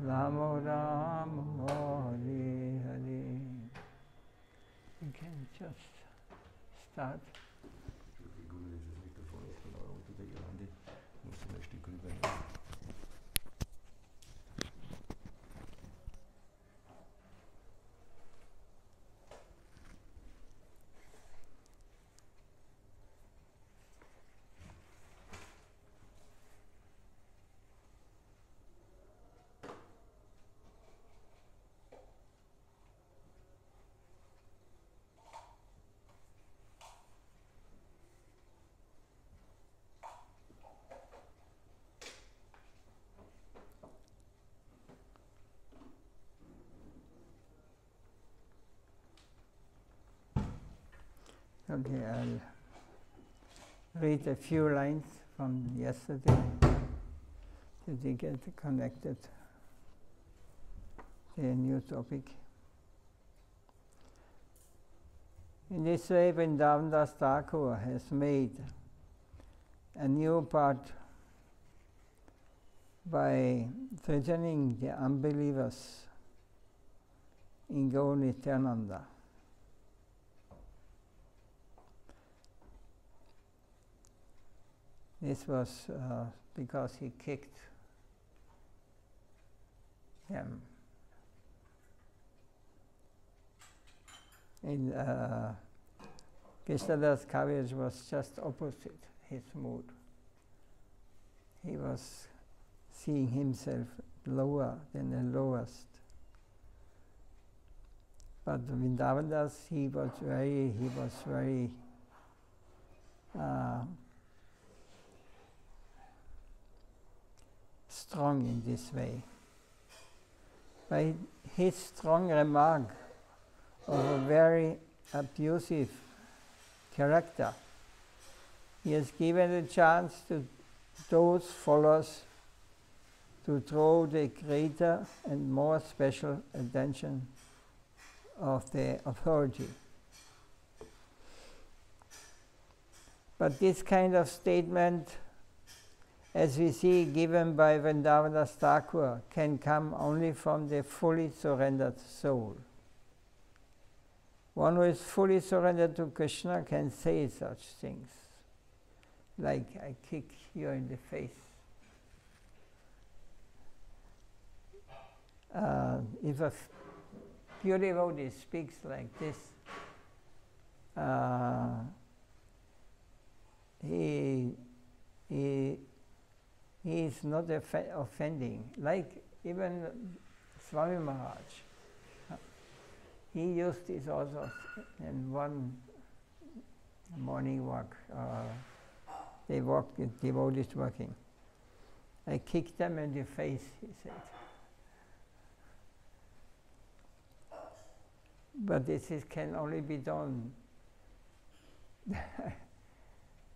Ramo Ramo Hare Hare. You can just start. Okay, I'll read a few lines from yesterday to get connected to a new topic. In this way, Vrindavan Thakur has made a new path by threatening the unbelievers in Gaur Nityananda. This was because he kicked them. In Krishnadas Kaviraj was just opposite his mood. He was seeing himself lower than the lowest. But Vrindavandas, he was very strong in this way. By his strong remark of a very abusive character, he has given a chance to those followers to draw the greater and more special attention of the authority. But this kind of statement, as we see given by Vrindavan Thakur, can come only from the fully surrendered soul. One who is fully surrendered to Krishna can say such things, like, I kick you in the face. If a pure devotee speaks like this, he is not offending. Like even Swami Maharaj, he used this also in one morning walk. They walked with devotees working. I kicked them in the face, he said. But this can only be done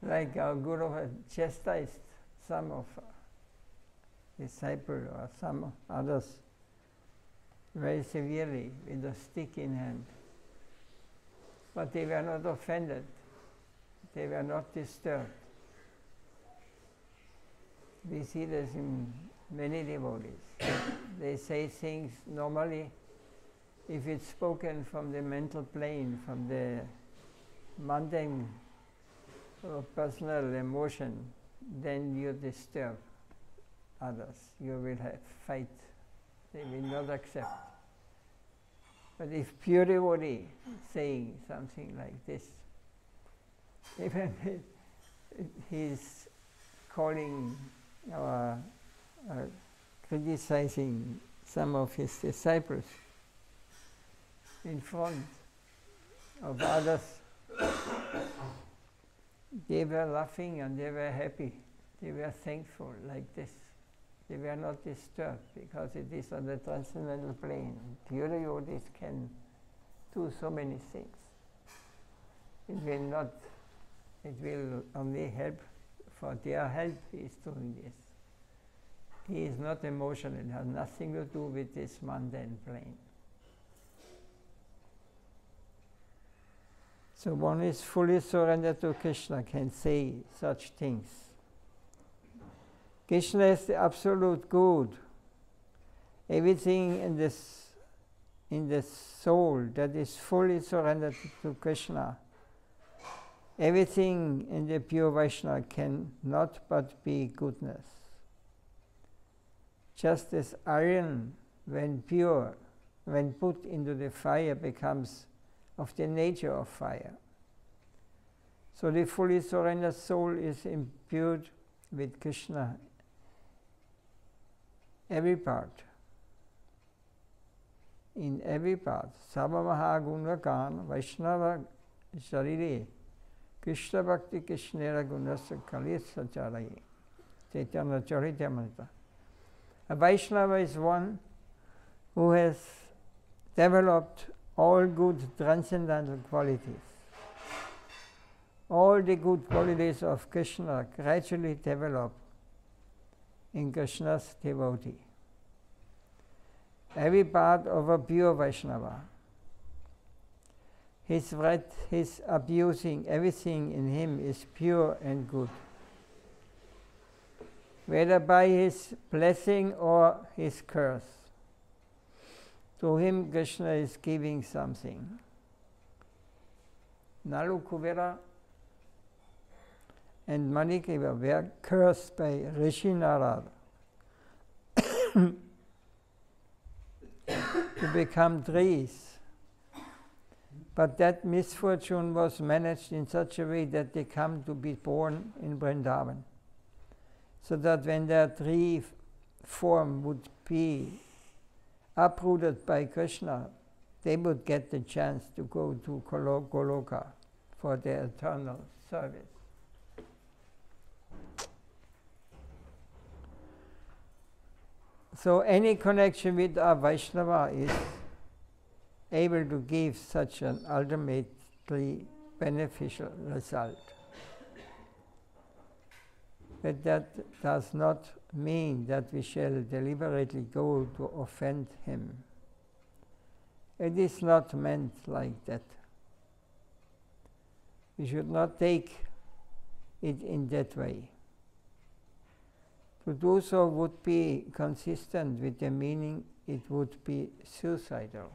like our Guru had chastised some of disciples or some others very severely with a stick in hand. But they were not offended. They were not disturbed. We see this in many devotees. They say things normally, if it's spoken from the mental plane, from the mundane or personal emotion, then you disturb others. You will have fight. They will not accept. But if pure devotee saying something like this, even he's calling or criticizing some of his disciples in front of others, they were laughing and they were happy. They were thankful like this. They were not disturbed because it is on the transcendental plane. Pure devotees can do so many things. It will only help for their help. He is doing this. He is not emotional. It has nothing to do with this mundane plane. So one is fully surrendered to Krishna, can say such things. Krishna is the absolute good, Everything in the soul that is fully surrendered to Krishna, everything in the pure Vaishnava cannot but be goodness. Just as iron, when pure, when put into the fire, becomes of the nature of fire. So the fully surrendered soul is imbued with Krishna, every part. In every part. Sabha Mahaguna Kan Vaishnava Sharire Krishna Bhakti Krishnera Gunasa Kalisa Charaye. Chaitanya Charitamrita. A Vaishnava is one who has developed all good transcendental qualities. All the good qualities of Krishna gradually develop in Krishna's devotee. Every part of a pure Vaishnava, his abusing, everything in him is pure and good. Whether by his blessing or his curse, to him Krishna is giving something. Nalu Kuvera and Manikeva were cursed by Rishi Narada to become trees. But that misfortune was managed in such a way that they come to be born in Vrindavan. So that when their tree form would be uprooted by Krishna, they would get the chance to go to Goloka for their eternal service. So any connection with a Vaishnava is able to give such an ultimately beneficial result. But that does not mean that we shall deliberately go to offend him. It is not meant like that. We should not take it in that way. To do so would be consistent with the meaning, it would be suicidal.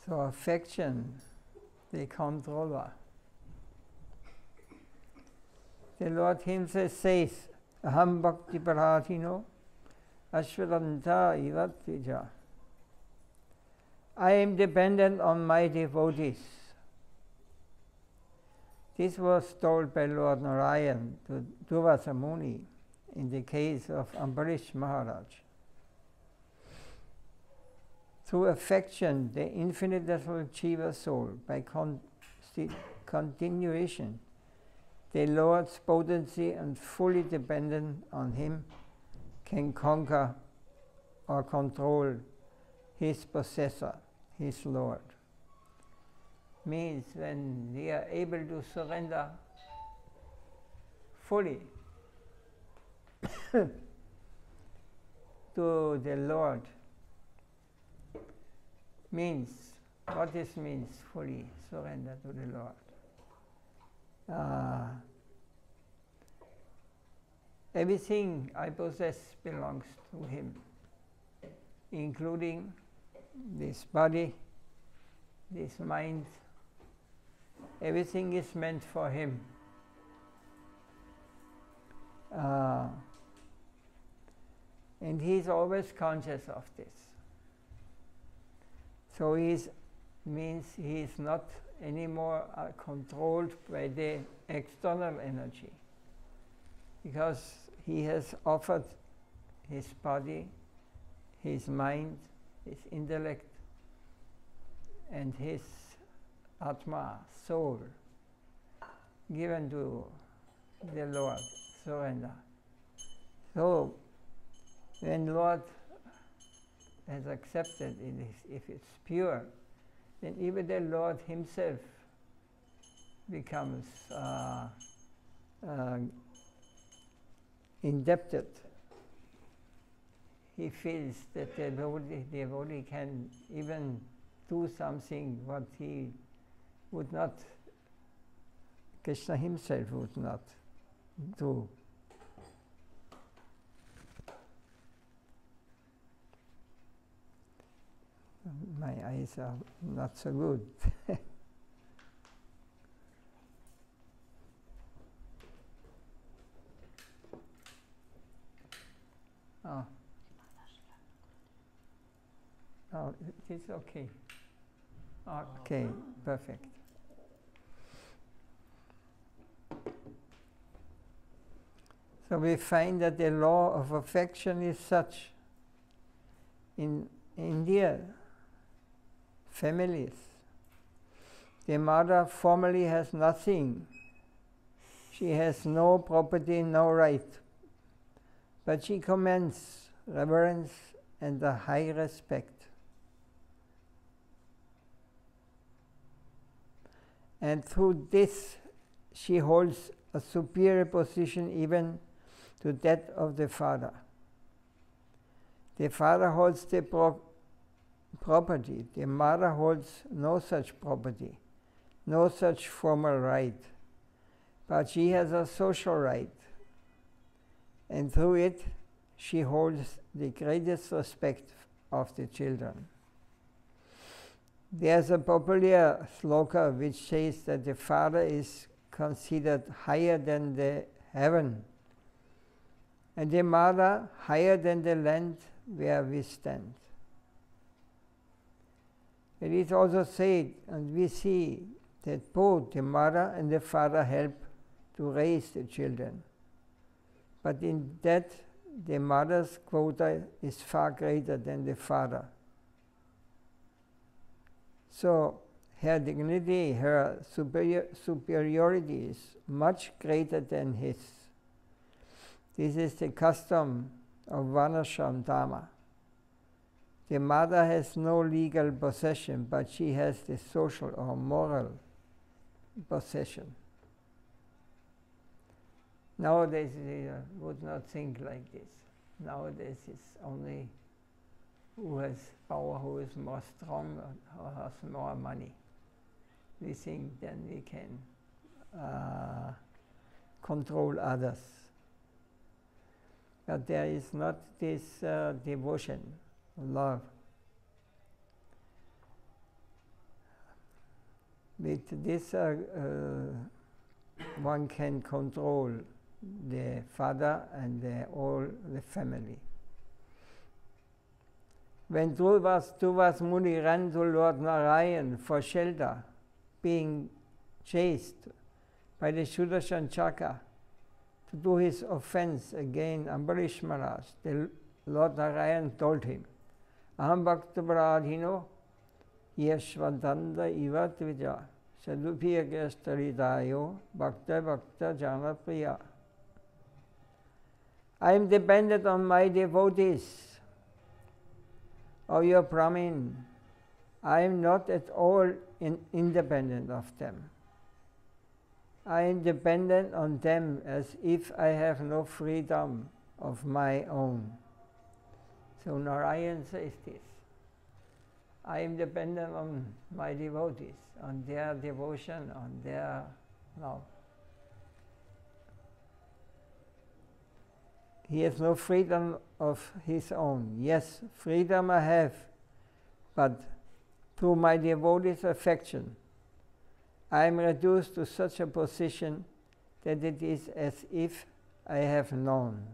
So affection, the controller. The Lord himself says, Aham Bhakti Paratino Ashwadanta Ivatija. I am dependent on my devotees. This was told by Lord Narayan to Durvasa Muni in the case of Ambarish Maharaj. Through affection, the infinitesimal Jiva soul, by continuation, the Lord's potency and fully dependent on him, can conquer or control his possessor, his Lord. Means when we are able to surrender fully to the Lord. Means, what this means, fully surrender to the Lord. Everything I possess belongs to him, including this body, this mind. Everything is meant for him. And he is always conscious of this. So means he is not anymore controlled by the external energy, because he has offered his body, his mind, his intellect, and his Atma, soul, given to the Lord, surrender. So, when Lord has accepted it, if it's pure, then even the Lord himself becomes indebted. He feels that the devotee can even do something what he would not, Krishna himself would not do. My eyes are not so good. Oh. Oh, it is okay. Okay, perfect. So we find that the law of affection is such in India. Families. The mother formally has nothing. She has no property, no right. But she commands reverence and a high respect. And through this, she holds a superior position even to that of the father. The father holds the property. The mother holds no such property, no such formal right. But she has a social right. And through it, she holds the greatest respect of the children. There's a popular sloka which says that the father is considered higher than the heaven, and the mother higher than the land where we stand. It is also said, and we see, that both the mother and the father help to raise the children. But in that, the mother's quota is far greater than the father. So her dignity, her superiority is much greater than his. This is the custom of Varnashram Dharma. The mother has no legal possession, but she has the social or moral possession. Nowadays, they would not think like this. Nowadays, it's only who has power, who is more strong, or has more money. We think then we can control others. But there is not this devotion, love. With this, one can control the father and all the family. When Dhruva Muni ran to Lord Narayan for shelter, being chased by the Sudarshan Chakra to do his offense against Ambarish Maharaj, the Lord Narayan told him, Aham Bhakta Pradhino Yashvadanda Iva Tvija Saduphiya Gastaridayo Bhakta Bhakta Janapriya. I am dependent on my devotees, O your Brahmin. I am not at all independent of them. I am dependent on them as if I have no freedom of my own. So Narayan says this. I am dependent on my devotees, on their devotion, on their love. He has no freedom of his own. Yes, freedom I have, but through my devotees' affection, I am reduced to such a position that it is as if I have known.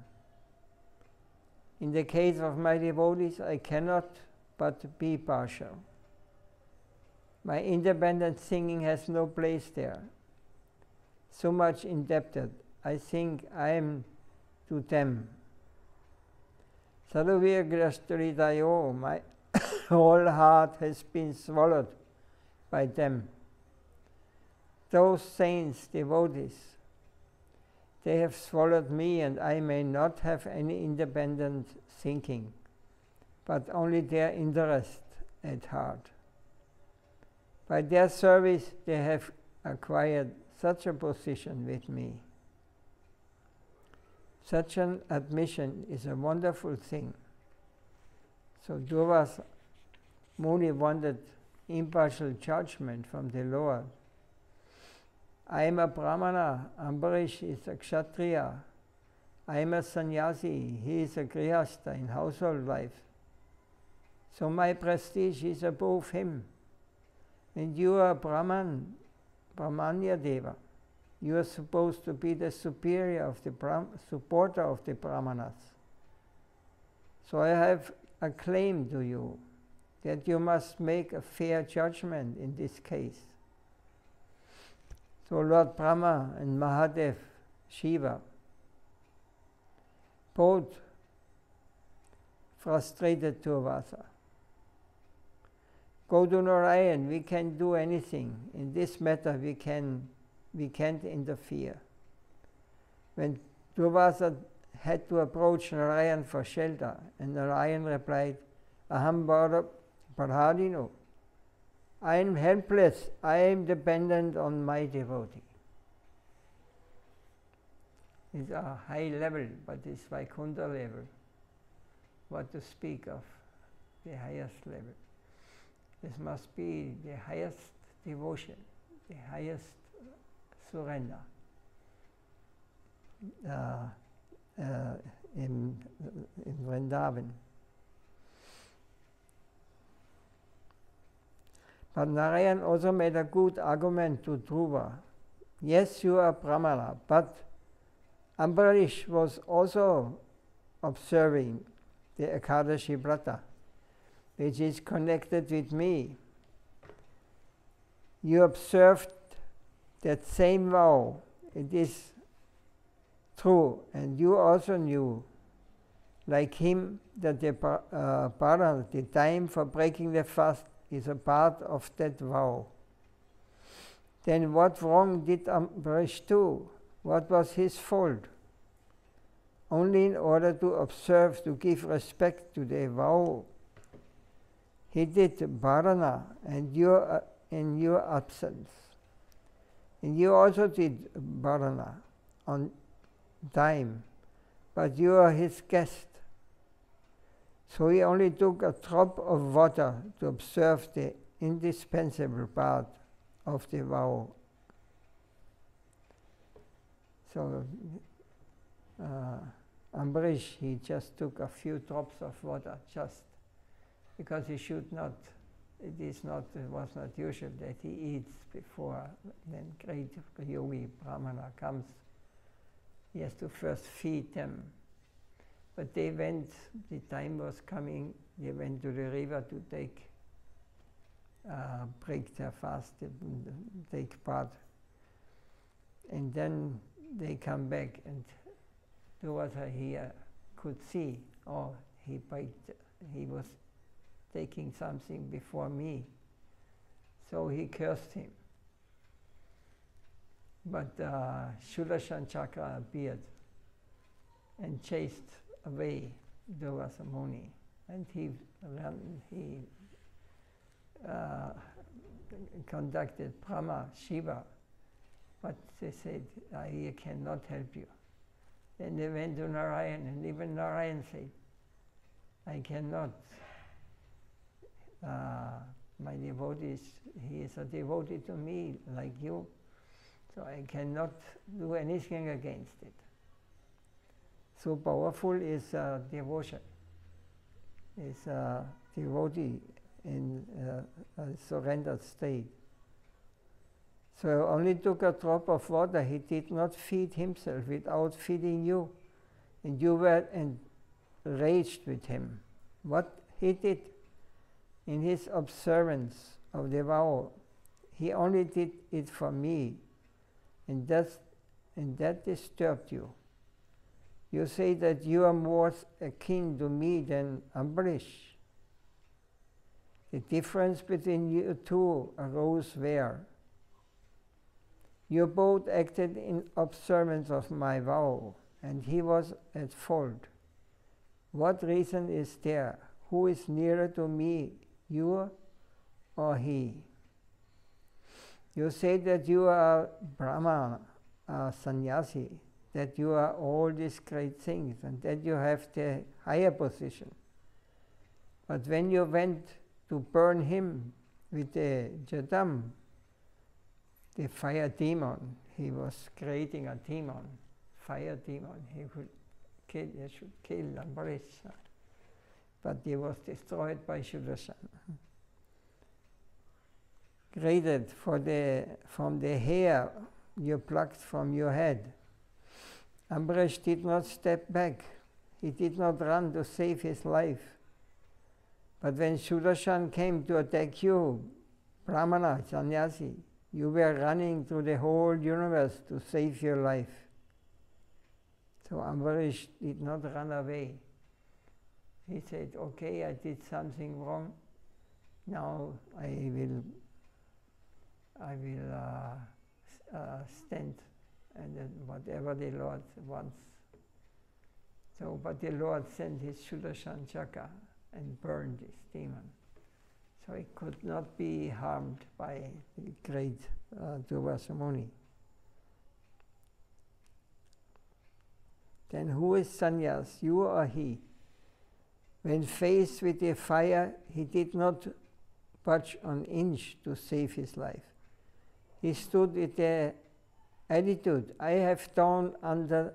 In the case of my devotees, I cannot but be partial. My independent singing has no place there. So much indebted, I think I am to them. Sadhuvir Grastaridayo, my whole heart has been swallowed by them. Those saints, devotees, they have swallowed me, and I may not have any independent thinking, but only their interest at heart. By their service, they have acquired such a position with me. Such an admission is a wonderful thing. So Dhruva Muni wanted impartial judgment from the Lord, I am a Brahmana, Ambarish is a Kshatriya. I am a sannyasi, he is a grihastha in household life. So my prestige is above him. And you are Brahman, Brahmanya Deva. You are supposed to be the superior of the supporter of the Brahmanas. So I have a claim to you that you must make a fair judgment in this case. So Lord Brahma and Mahadev, Shiva, both frustrated Durvasa. Go to Narayan, we can't do anything. In this matter we can't interfere. When Durvasa had to approach Narayan for shelter, and Narayan replied, Aham Parhadino, I am helpless, I am dependent on my devotee. It's a high level, but it's Vaikuntha level. What to speak of the highest level. This must be the highest devotion, the highest surrender in Vrindavan. But Narayan also made a good argument to Dhruva. Yes, you are Brahmana, but Ambarish was also observing the Ekadashi Vrata, which is connected with me. You observed that same vow. It is true, and you also knew, like him, that the Parana, the time for breaking the fast, is a part of that vow. Then what wrong did Ambarish do? What was his fault? Only in order to observe, to give respect to the vow, he did Bharana and in your absence. And you also did Bharana on time, but you are his guest. So he only took a drop of water to observe the indispensable part of the vow. So Ambarish, he just took a few drops of water, just because he should not, it was not usual that he eats before then great yogi Brahmana comes. He has to first feed them. But they went, the time was coming, they went to the river to break their fast, take part. And then they come back, and Durvasa here could see, oh, he was taking something before me. So he cursed him. But Sudarshan Chakra appeared and chased away Durvasa Muni, and he conducted Brahma, Shiva, but they said, I cannot help you. Then they went to Narayan, and even Narayan said, I cannot. My devotee, he is a devotee to me like you, so I cannot do anything against it. So powerful is devotion, is devotee in a surrendered state. So only took a drop of water. He did not feed himself without feeding you. And you were enraged with him. What he did in his observance of the vow, he only did it for me. And that disturbed you. You say that you are more akin to me than Ambarish. The difference between you two arose where? You both acted in observance of my vow, and he was at fault. What reason is there? Who is nearer to me, you or he? You say that you are Brahma, a sannyasi, that you are all these great things, and that you have the higher position. But when you went to burn him with the jadam, the fire demon. He was creating a demon, fire demon. He should kill Ambarish, but he was destroyed by Sudarshan. Created from the hair you plucked from your head. Ambarish did not step back. He did not run to save his life. But when Sudarshan came to attack you, Brahmana, sannyasi, you were running through the whole universe to save your life. So Ambarish did not run away. He said, okay, I did something wrong. Now I will stand, and then whatever the Lord wants. So, but the Lord sent his Sudarshan Chakra and burned this demon. So it could not be harmed by the great Durvasa Muni. Then who is sannyas, you or he? When faced with the fire, he did not budge an inch to save his life. He stood with the attitude, I have done under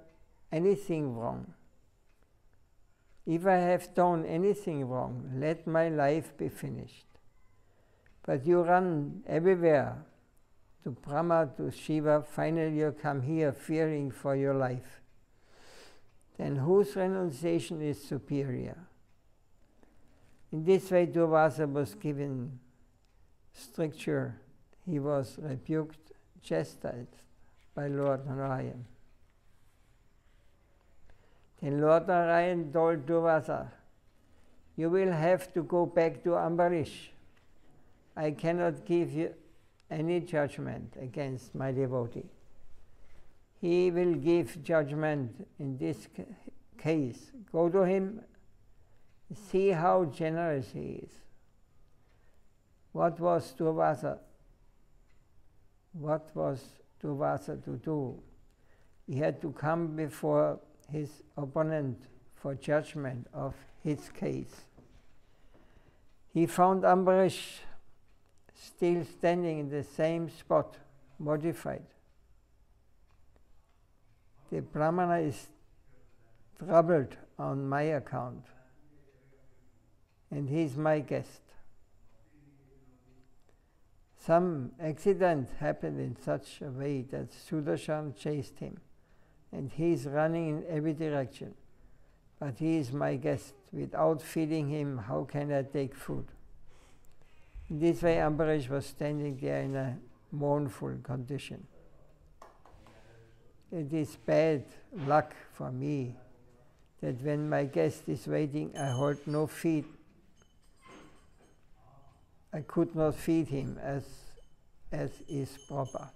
anything wrong. If I have done anything wrong, let my life be finished. But you run everywhere, to Brahma, to Shiva, finally you come here fearing for your life. Then whose renunciation is superior? In this way Durvasa was given stricture. He was rebuked, chastised by Lord Narayan. Then Lord Narayan told Durvasa, you will have to go back to Ambarish. I cannot give you any judgment against my devotee. He will give judgment in this case. Go to him, see how generous he is. What was Durvasa to do? He had to come before his opponent for judgment of his case. He found Ambarish still standing in the same spot, modified. The Brahmana is troubled on my account, and he is my guest. Some accident happened in such a way that Sudarshan chased him, and he is running in every direction. But he is my guest. Without feeding him, how can I take food? In this way, Ambarish was standing there in a mournful condition. It is bad luck for me that when my guest is waiting, I hold no feed. I could not feed him as is proper.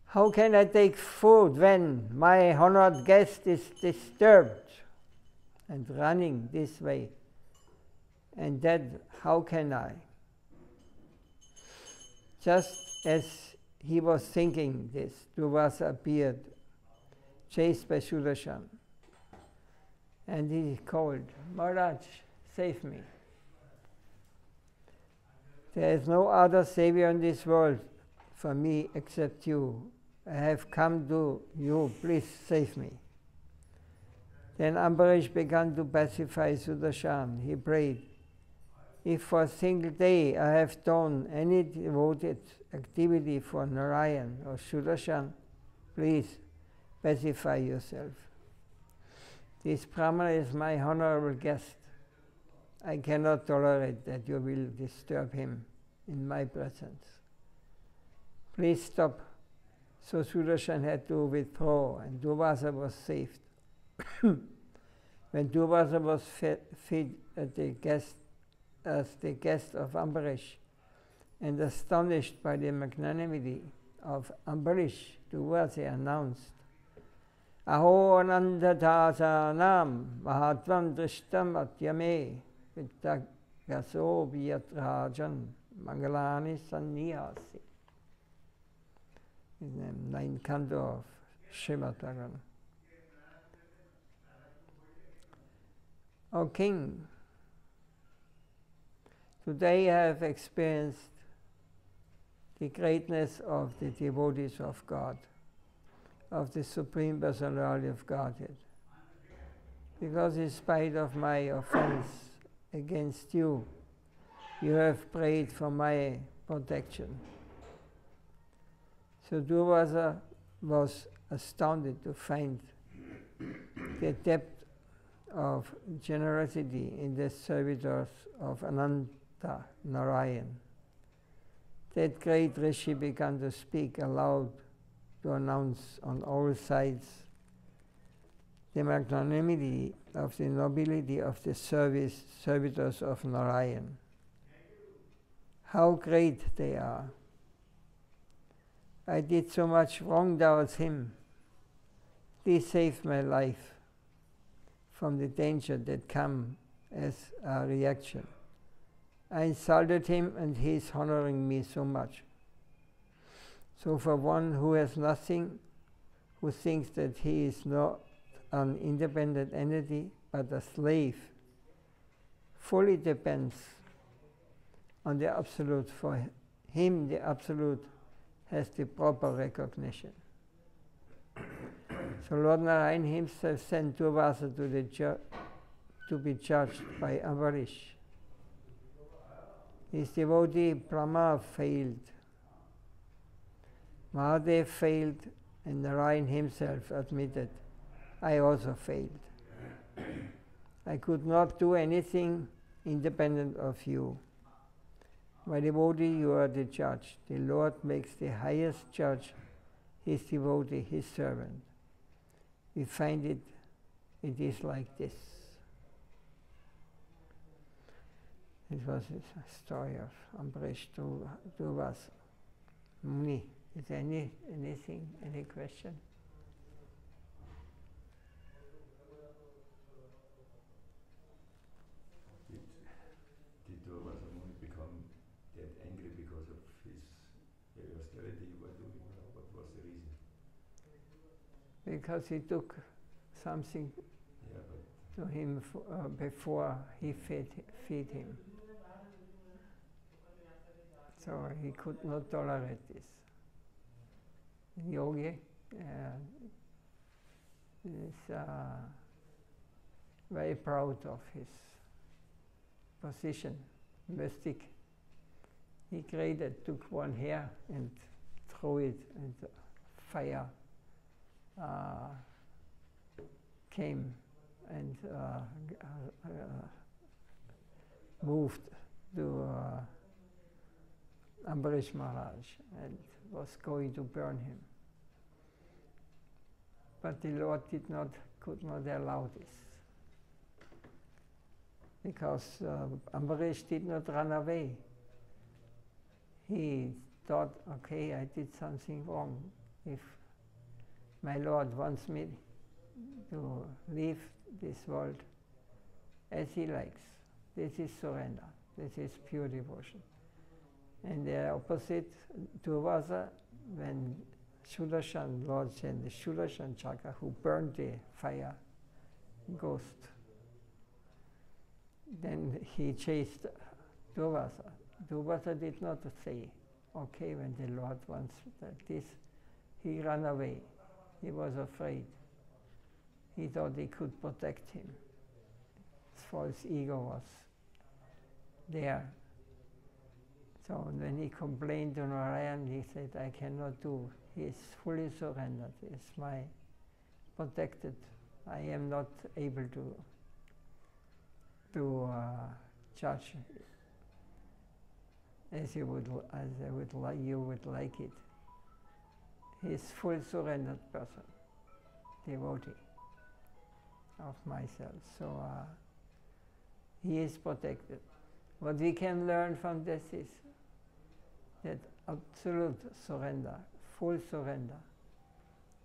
How can I take food when my honored guest is disturbed and running this way? And that, how can I? Just as he was thinking this, Durvasa appeared, chased by Sudarshan. And he called, Maharaj, save me. There is no other savior in this world for me except you. I have come to you, please save me. Then Ambarish began to pacify Sudarshan. He prayed, if for a single day I have done any devoted activity for Narayan or Sudarshan, please pacify yourself. This Brahmana is my honorable guest. I cannot tolerate that you will disturb him in my presence. Please stop. So Sudarshan had to withdraw, and Durvasa was saved. When Durvasa was fed as the guest of Ambarish, and astonished by the magnanimity of Ambarish, Durvasa announced, Aho anandatasanam mahatvam drishtam atyame vittagaso viyatrajan mangalani sanniyasi. In the 9th canto of Srimad Bhagavatam. O King, today I have experienced the greatness of the devotees of God, of the Supreme Personality of Godhead. Because in spite of my offense against you, you have prayed for my protection. So Durvasa was astounded to find the depth of generosity in the servitors of Ananta Narayan. That great Rishi began to speak aloud to announce on all sides the magnanimity of the nobility of the servitors of Narayan. How great they are. I did so much wrong towards him. Please save my life from the danger that come as a reaction. I insulted him and he is honoring me so much. So for one who has nothing, who thinks that he is not an independent entity but a slave, fully depends on the Absolute. For him, the Absolute has the proper recognition. So Lord Narayan himself sent Durvasa to be judged by Ambarish. His devotee Brahma failed. Mahadev failed, and Narayan himself admitted, I also failed. I could not do anything independent of you. My devotee, you are the judge. The Lord makes the highest judge his devotee, his servant. We find it is like this. It was a story of Ambarish Durvasa. Muni, is there anything, any question? Did Durvasa Muni become that angry because of his austerity you were doing? What was the reason? Because he took something to him before he fed him. So he could not tolerate this. Yogi is very proud of his position, mystic. He took one hair and threw it, and fire came and moved to Ambarish Maharaj and was going to burn him. But the Lord could not allow this, because Ambarish did not run away. He thought, okay, I did something wrong. If my Lord wants me to leave this world as he likes, this is surrender, this is pure devotion. And the opposite, Durvasa, when Sudarshan, Lord sent the Sudarshan Chakra, who burned the fire ghost, then he chased Durvasa. Durvasa did not say, okay, when the Lord wants this, he ran away. He was afraid. He thought he could protect him. His false ego was there. So when he complained to Narayan, he said, I cannot do. He is fully surrendered. He is my protected. I am not able to judge as you would like it. He is full surrendered person, devotee of myself. So he is protected. What we can learn from this is that absolute surrender, full surrender,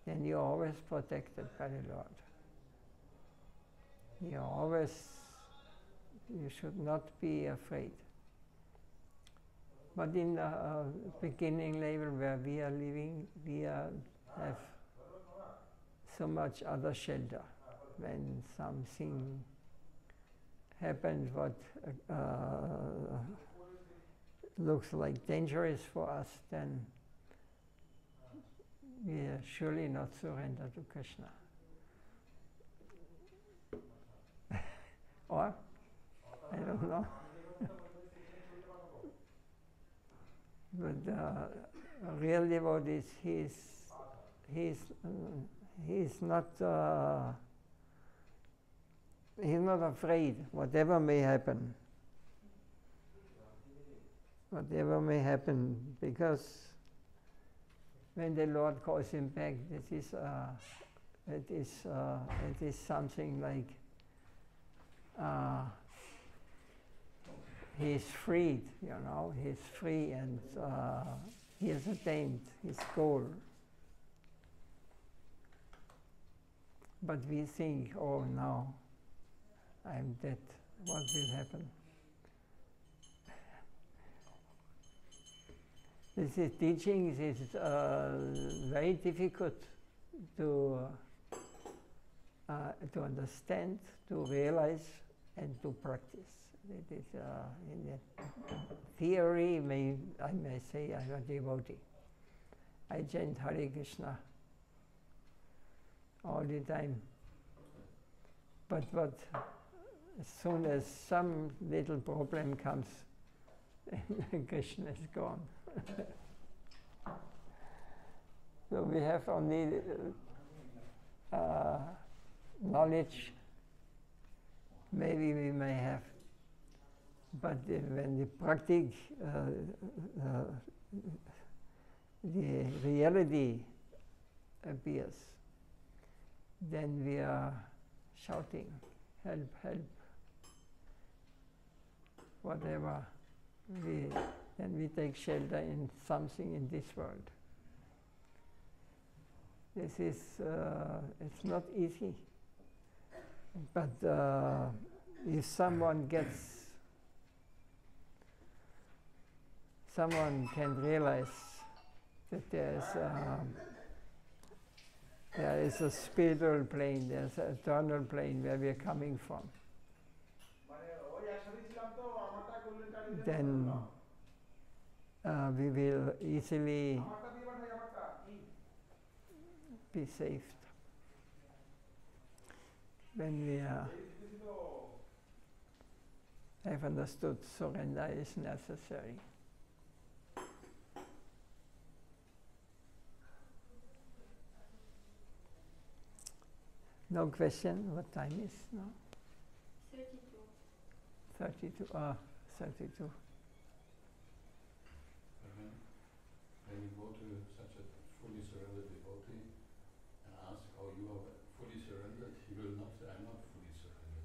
then you're always protected by the Lord. You should not be afraid. But in the beginning level where we are living, we have so much other shelter. When something happens, what looks like dangerous for us, then we are surely not surrender to Krishna. Or? I don't know. But real devotees, he's not afraid, whatever may happen. Whatever may happen, because when the Lord calls him back, it is something like he's freed, he's free, and he has attained his goal. But we think, oh no, I'm dead, what will happen? This teaching is very difficult to understand, to realize, and to practice. It is in the theory, I may say I'm a devotee. I chant Hare Krishna all the time. But as soon as some little problem comes, Krishna is gone. So we have only knowledge, maybe we may have, but when the practice, the reality appears, then we are shouting, help, help, whatever. Then we take shelter in something in this world. This is, it's not easy. But if someone can realize that there is a spiritual plane, there's an eternal plane where we are coming from, then we will easily be saved. When we have understood surrender is necessary. No question? What time is now? 32. 32. When you go to such a fully surrendered devotee and ask how you are fully surrendered, he will not say, I'm not fully surrendered.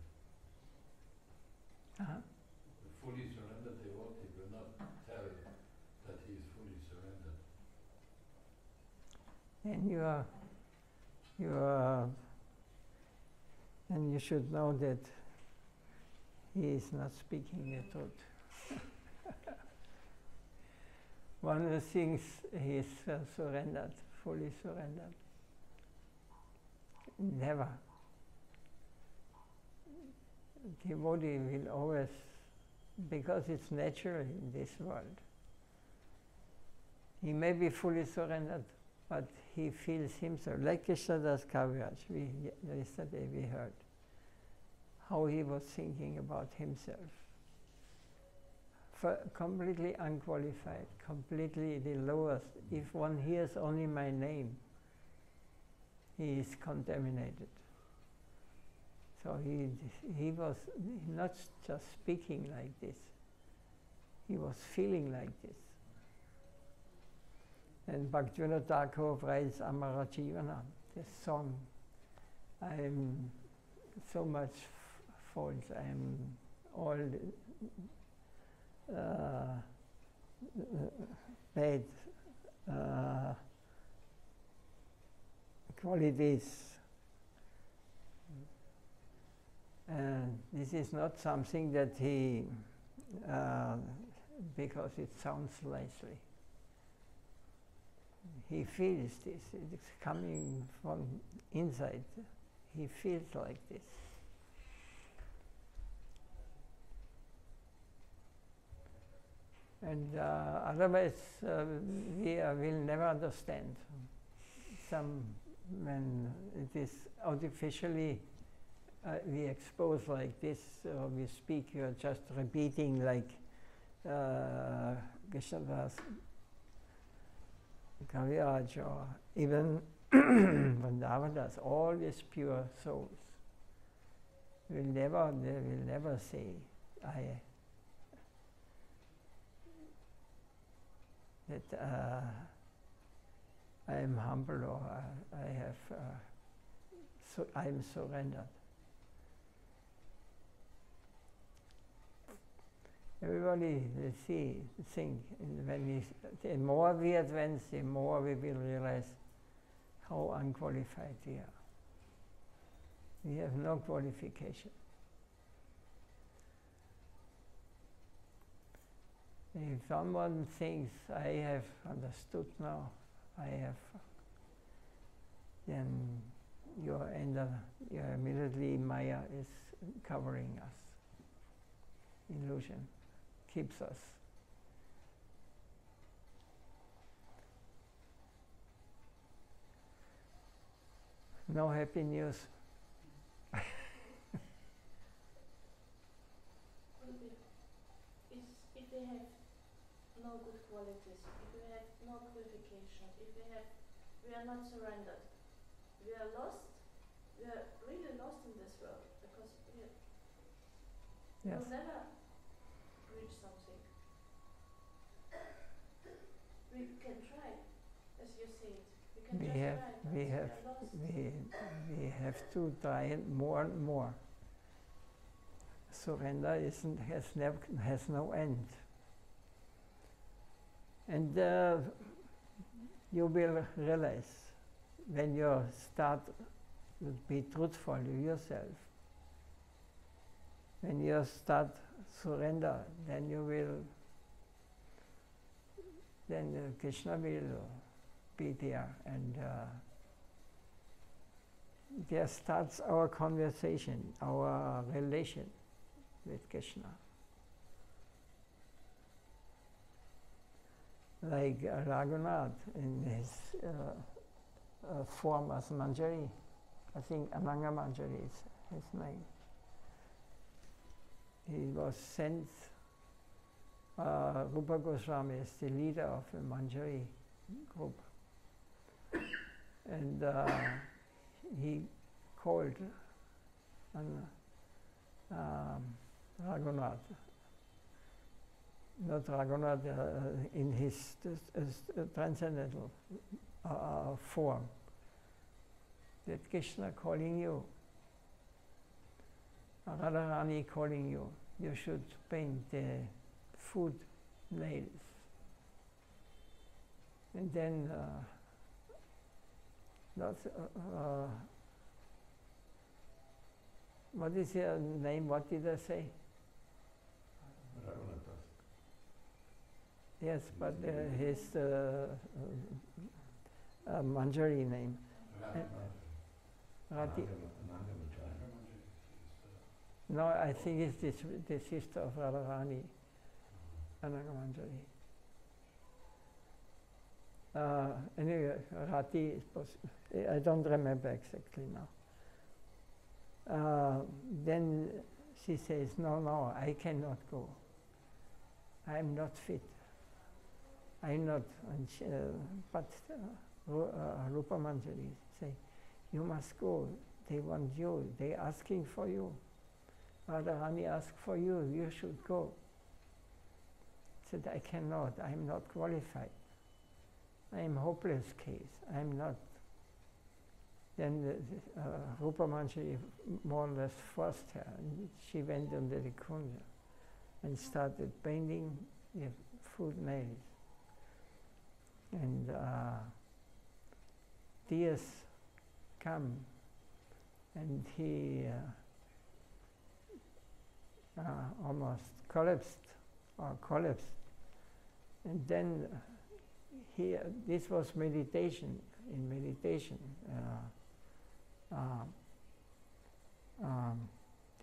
The fully surrendered devotee will not tell that he is fully surrendered. And you should know that he is not speaking the truth. One who thinks he is surrendered, fully surrendered. Never. Devotee will always, because it's natural in this world. He may be fully surrendered, but he feels himself, like Krishnadas Kaviraj, yesterday we heard, how he was thinking about himself. Completely unqualified, completely the lowest. If one hears only my name, he is contaminated. So he was not just speaking like this, he was feeling like this. And Bhaktivinoda Thakur writes Amara Jivana, this song. I am so much fault, I am all bad qualities. And this is not something that he, because it sounds nicely. He feels this, it's coming from inside. He feels like this. And otherwise we will never understand. When it is artificially we expose like this, or we speak, you are just repeating like Geshe-Das, Kaviraj, or even Vandavadas, all these pure souls they will never say, I am humble, or I am surrendered. Everybody think, and the more we advance, the more we will realize how unqualified we are. We have no qualification. If someone thinks, I have understood now, then your immediately Maya is covering us. Illusion keeps us. No happy news. If they have no good qualities, if we have no qualification, if we are not surrendered, we are lost. We are really lost in this world, because we will never reach something. We can try, as you said. We have to try it more and more. Surrender has no end. And you will realize when you start to be truthful to yourself, when you start surrender, then Krishna will be there, and there starts our conversation, our relation with Krishna. Like Raghunath in his form as Manjari, I think Ananga Manjari is his name. He was sent, Rupa Goswami is the leader of the Manjari group. And he called Raghunath, not Raghunath in his transcendental form, that Krishna calling you, Radharani calling you, you should paint the foot nails. And then what is your name? What did I say? Yes, but his Manjari name. No, I think it's the sister of Radharani, Ananga Manjari. Anyway, Rati is I don't remember exactly now. Then she says, no, I cannot go. I'm not fit. I'm not. And but Rupa Manjari say, you must go. They want you. They're asking for you. Radharani asked for you. You should go. Said, I cannot. I'm not qualified. I'm hopeless case. I'm not. Then Rupa Manjari more or less forced her. And she went under the Kunda and started painting the foot nails. And tears come, and he almost collapsed. And then this was meditation. In meditation,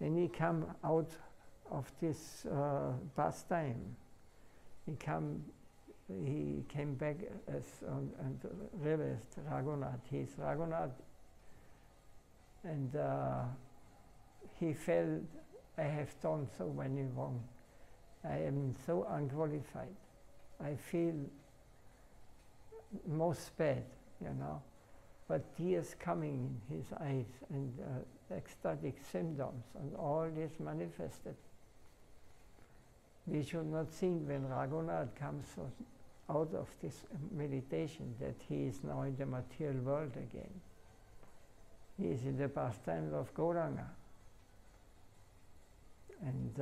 then he come out of this pastime, he came back and realized Raghunath, he's Raghunath, and he felt, I have done so many wrong. I am so unqualified. I feel most bad, but tears coming in his eyes and ecstatic symptoms, and all this manifested. We should not think when Raghunath comes out of this meditation that he is now in the material world again. He is in the pastime of Gauranga. And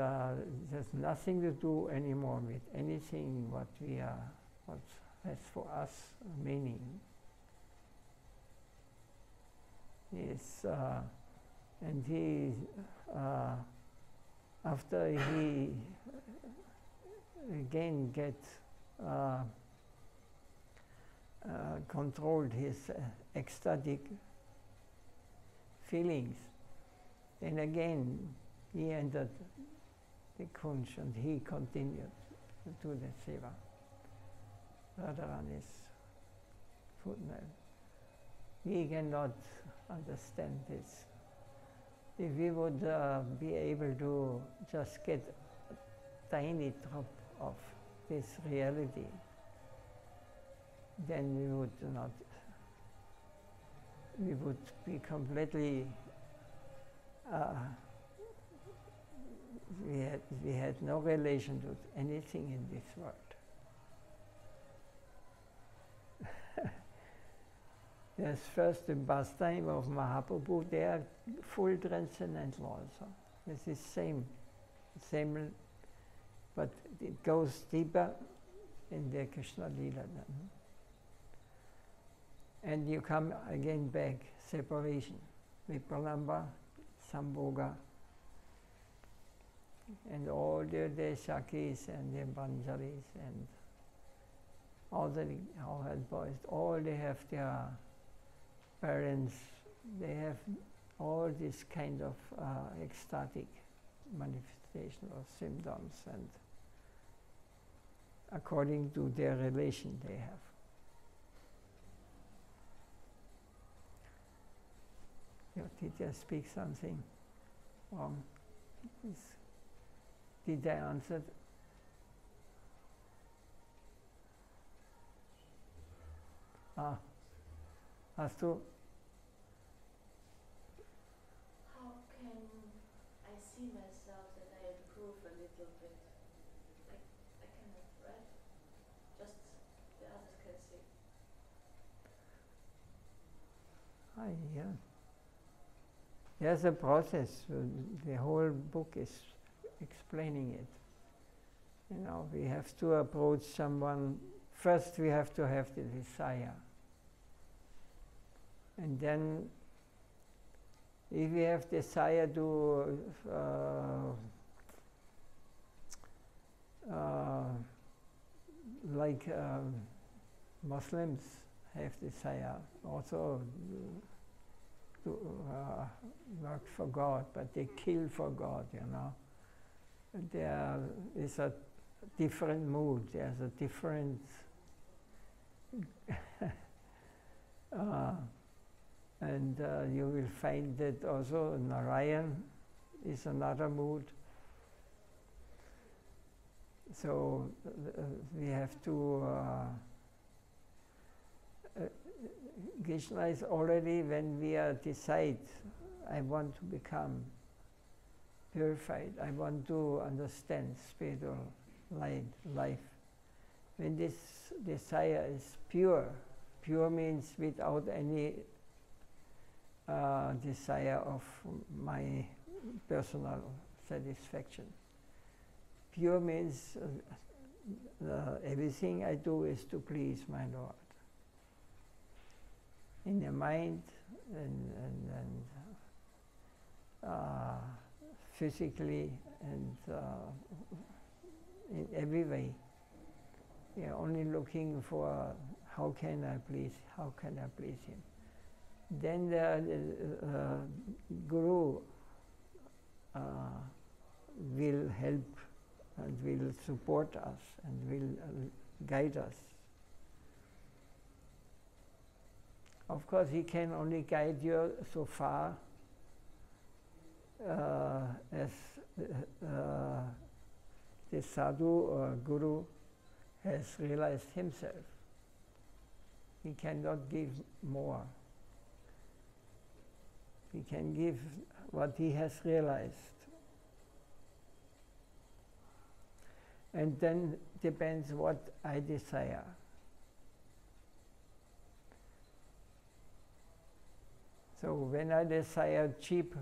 there's nothing to do anymore with anything what has for us meaning. Yes, and he, after he again controlled his ecstatic feelings, then again he entered the Kunj and he continued to do the seva. Radharani's footnote. We cannot understand this. If we would be able to just get a tiny drop of this reality, then we would be completely, we had no relation to anything in this world. There's first the pastime of Mahaprabhu, they are full transcendental also. It's the same, but it goes deeper in the Krishna Lila. And you come again back, separation, Vipralamba, Sambhoga, and all the Shakis and the Banjaris and all the boys, all they have their parents, they have all this kind of ecstatic manifestation of symptoms, and according to their relation they have. Did I speak something wrong? Did I answer? Hast du? How can I see myself that I improve a little bit? Like, I cannot, right? Just the others can see. Yeah. There's a process. The whole book is explaining it. We have to approach someone. First, we have to have the desire. And then, if we have desire to, like Muslims have desire also to work for God, but they kill for God, There is a different mood, there's a different and you will find that also Narayan is another mood. So we have to Krishna is already, when we decide, I want to become purified, I want to understand spiritual life. When this desire is pure means without any desire of my personal satisfaction. Pure means everything I do is to please my Lord. In the mind and physically and in every way. We are only looking for how can I please him. Then the Guru will help and will support us and will guide us. Of course, he can only guide you so far as the sadhu or guru has realized himself. He cannot give more. He can give what he has realized. And then depends what I desire. So when I desire cheap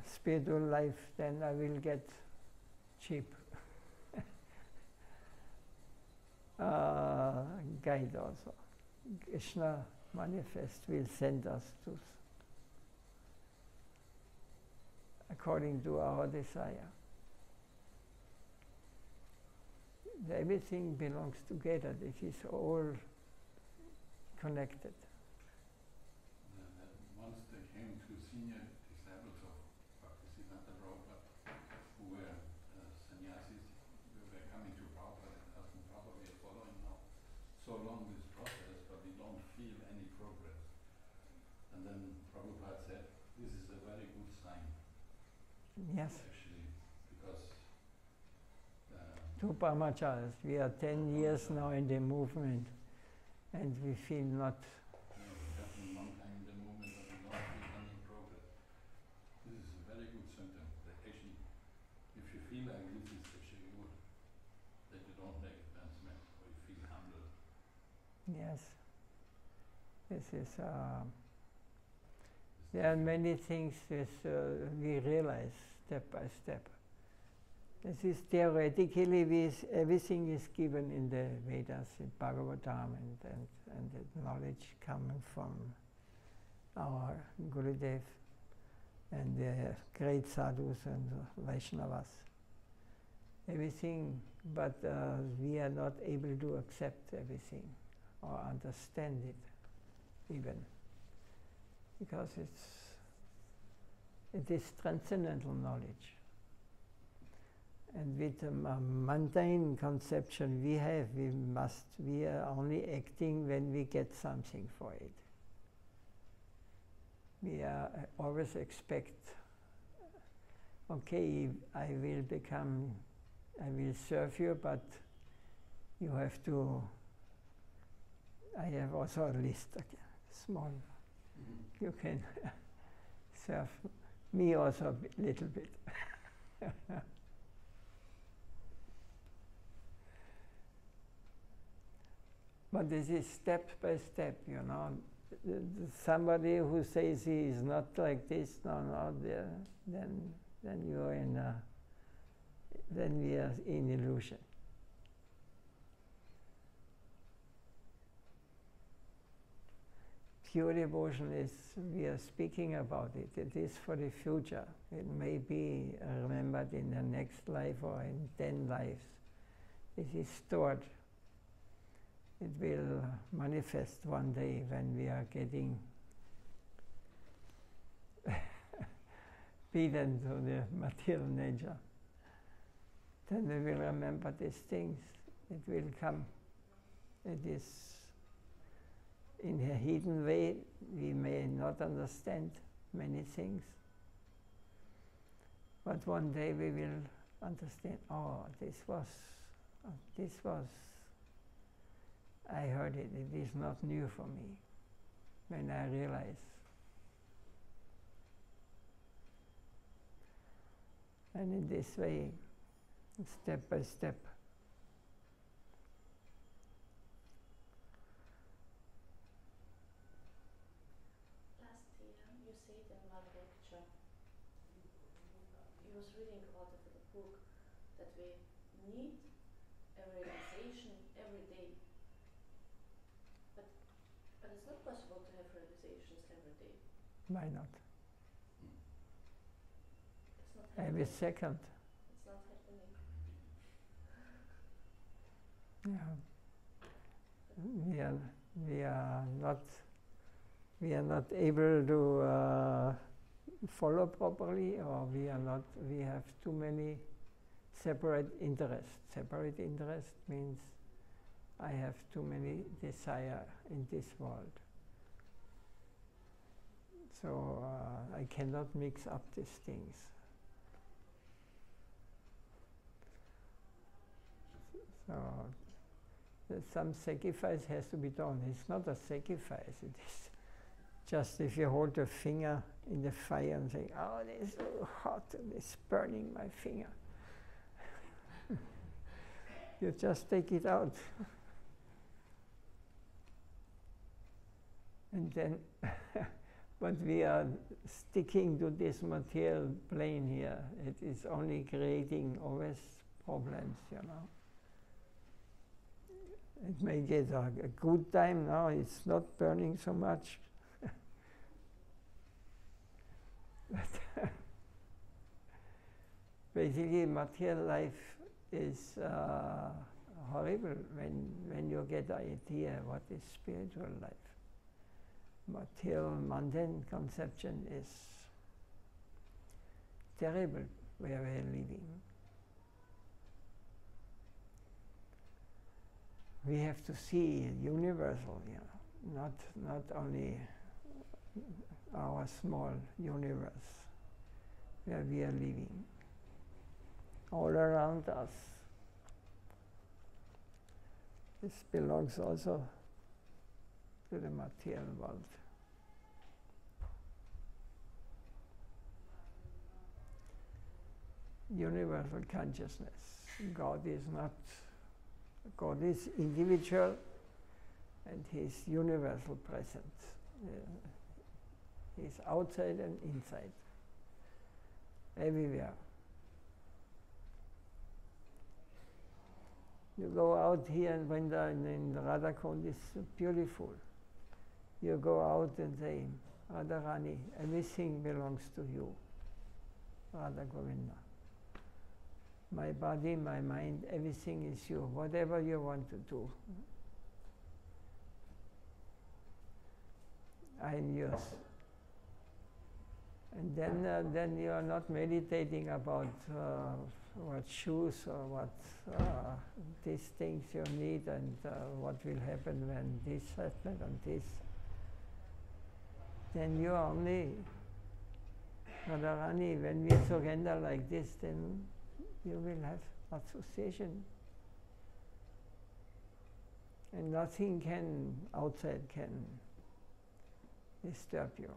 spiritual life, then I will get cheap guide also. Krishna manifest will send us to according to our desire. Everything belongs together. It is all connected. Once they came to senior disciples of Bhakti Prabhupada, who were sannyasis, who were coming to Prabhupada and asking Prabhupada, we are following now so long this process, but we don't feel any progress. And then Prabhupada said, this is a very good sign. Yes. Actually, because Two brahmacharis, we are 10 years now in the movement, and we feel not. we have been long time in the movement, but we don't feel any progress. This is a very good symptom. That actually, if you feel like this is actually good, that you don't make advancement, or you feel humble. Yes. This is. There are many things which we realize step by step. This is theoretically, everything is given in the Vedas, in Bhagavatam, and the knowledge coming from our Gurudev and the great sadhus and Vaishnavas. Everything, but we are not able to accept everything or understand it even, because it is transcendental knowledge. And with the mundane conception we have, we are only acting when we get something for it. We always expect, okay, I will serve you, but you have to, I have also a list, small. You can serve me also a little bit. But this is step by step, you know. Somebody who says he is not like this, then you are then we are in illusion. Pure devotion is, we are speaking about it. It is for the future. It may be remembered in the next life or in 10 lives. It is stored. It will manifest one day when we are getting beaten to the material nature. Then we will remember these things. It will come. It is in a hidden way. We may not understand many things, but one day we will understand. Oh, this was. I heard it. It is not new for me. When I realize. And in this way, step by step. Last year, you said in one lecture, you was reading out of the book that we need a realization every day. But it's not possible to have realizations every day. Why not? It's not Every happening. second. It's not happening. Yeah. We are not able to follow properly, or we are not. We have too many separate interests. Separate interest means I have too many desire in this world. So I cannot mix up these things. So some sacrifice has to be done. It's not a sacrifice. It is just if you hold a finger in the fire and say, "Oh, it's so hot and it's burning my finger." You just take it out. And then, but we are sticking to this material plane here. It is only creating always problems, you know. It may get a good time now, it's not burning so much. But basically, material life is horrible when you get the idea what is spiritual life. Material, mundane conception is terrible where we are living. We have to see universal, you know, not only our small universe where we are living. All around us. This belongs also to the material world. Universal consciousness. God is individual and He's universal present. He's outside and inside, everywhere. You go out here and when in Radha Kund is beautiful. You go out and say, Radharani, everything belongs to you, Radha Govinda. My body, my mind, everything is you, whatever you want to do. I am yours. And then you are not meditating about what shoes or what these things you need and what will happen when this happens and this. Then you are only, Radharani, when we surrender like this, then you will have association. And nothing outside can disturb you.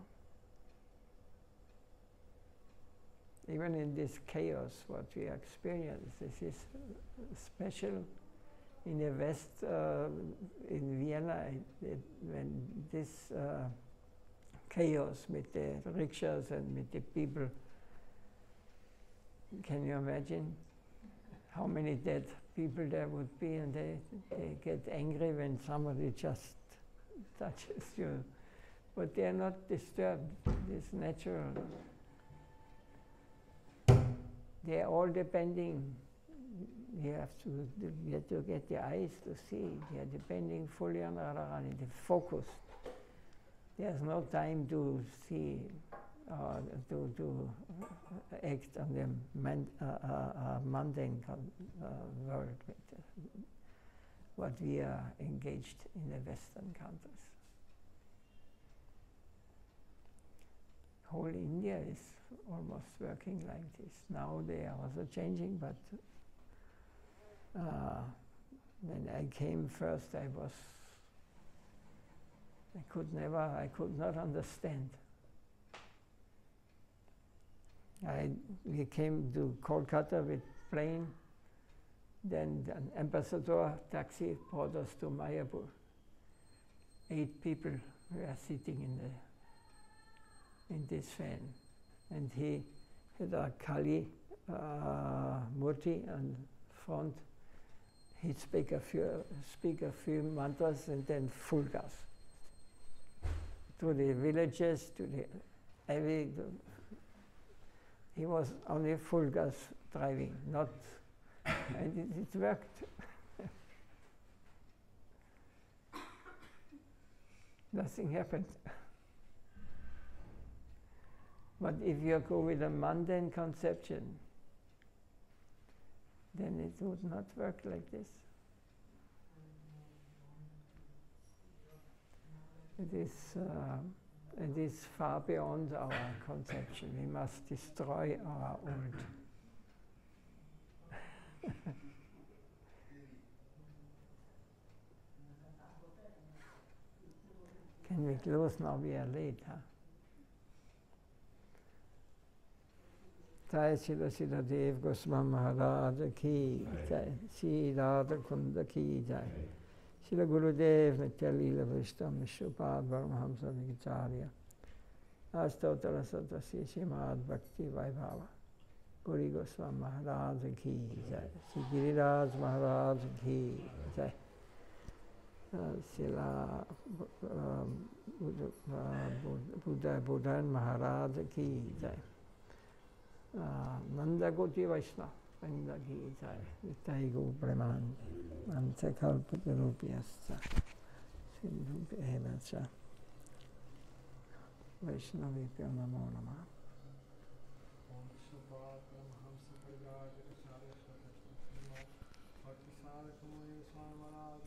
Even in this chaos, what we experience, this is special in the West, in Vienna, when this chaos with the rickshaws and with the people, can you imagine how many dead people there would be, and they get angry when somebody just touches you. But they are not disturbed, it's natural. They are all depending, you have to get the eyes to see, they are depending fully on Radharani, they're focused. There's no time to see, to act on the mundane world, what we are engaged in the Western countries. Whole India is almost working like this. Now they are also changing, but when I came first, I could not understand. We came to Kolkata with plane, then an ambassador taxi brought us to Mayapur. 8 people were sitting in this van, and he had a Kali Murti in front. He'd speak a few mantras and then full gas to the villages, he was only full gas driving, not, and it worked. Nothing happened. But if you go with a mundane conception, then it would not work like this. It is far beyond our conception. We must destroy our old. Can we close now? We are late, huh? Jai Srila Srila Dev Goswami Maharaj ki Jai, Sri Radha Kund ki Jai, Srila Gurudev Nitya Leela Vaishnava Vishwapad Paramahamsa Vicharya, Astotara Sattva Srimad Bhakti Vaibhava, Guru Goswami Maharaj ki Jai, Sri Giriraj Maharaj ki Jai, Srila Buddhan Maharaj ki Jai, Nanda Goti Vaishnava Nanda ki Jai, Nitai Go Preman, Antakalpatarupyascha, Sindhubheva cha, Vaishnavibhyo Namo Namah. Bhakti Sadhaka Muni Swami Maharaj